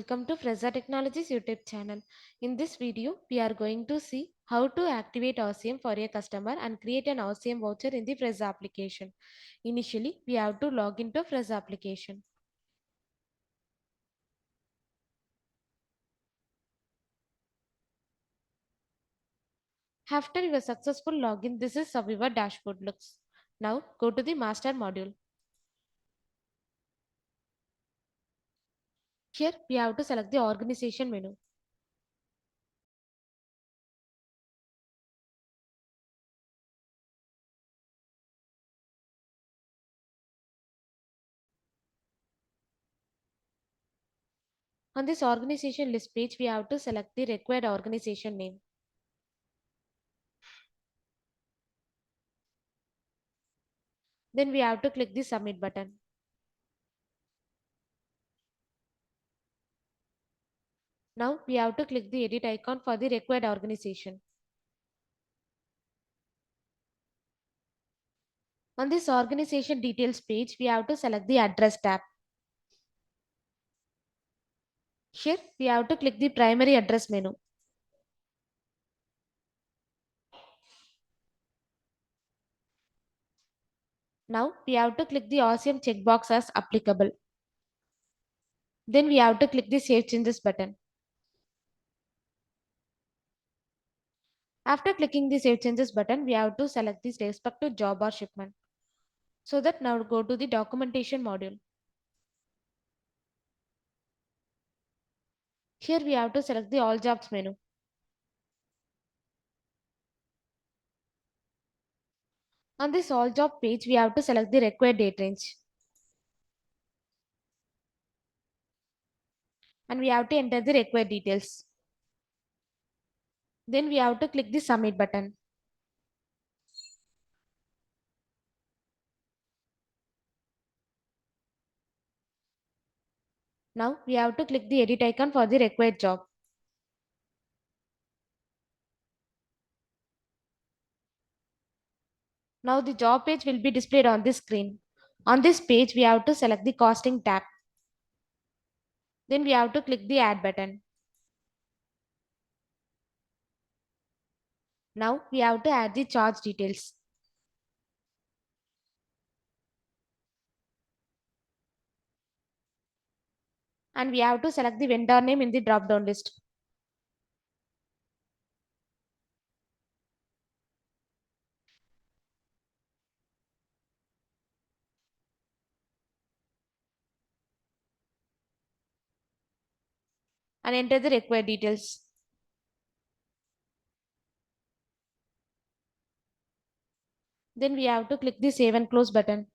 Welcome to Fresa Technologies YouTube channel. In this video, we are going to see how to activate RCM for a customer and create an RCM voucher in the Fresa application. Initially, we have to log into Fresa application. After your successful login, this is how your dashboard looks. Now, go to the master module. Here, we have to select the organization menu. On this organization list page, we have to select the required organization name. Then we have to click the submit button. Now we have to click the edit icon for the required organization. On this organization details page, we have to select the address tab. Here we have to click the primary address menu. Now we have to click the RCM checkbox as applicable. Then we have to click the Save Changes button. After clicking the Save Changes button, we have to select the respective job or shipment. So that now go to the documentation module. Here we have to select the All Jobs menu. On this All Job page, we have to select the required date range. And we have to enter the required details. Then we have to click the Submit button. Now we have to click the edit icon for the required job. Now the job page will be displayed on the screen. On this page, we have to select the costing tab. Then we have to click the add button. Now we have to add the charge details. And we have to select the vendor name in the drop down list. And enter the required details. Then we have to click the save and close button.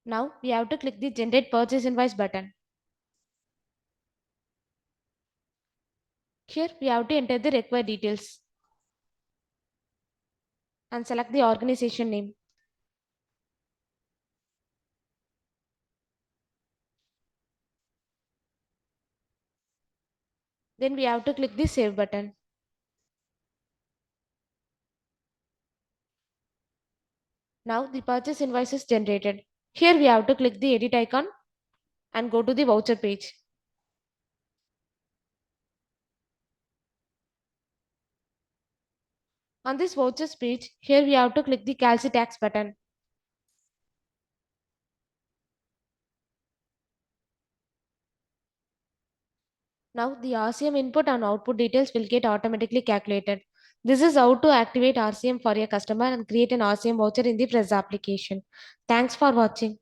Now we have to click the generate purchase invoice button. Here we have to enter the required details and select the organization name. Then we have to click the save button. Now the purchase invoice is generated. Here we have to click the edit icon and go to the voucher page. On this vouchers page, here we have to click the Calci tax button. Now the RCM input and output details will get automatically calculated. This is how to activate RCM for your customer and create an RCM voucher in the Fresa application. Thanks for watching.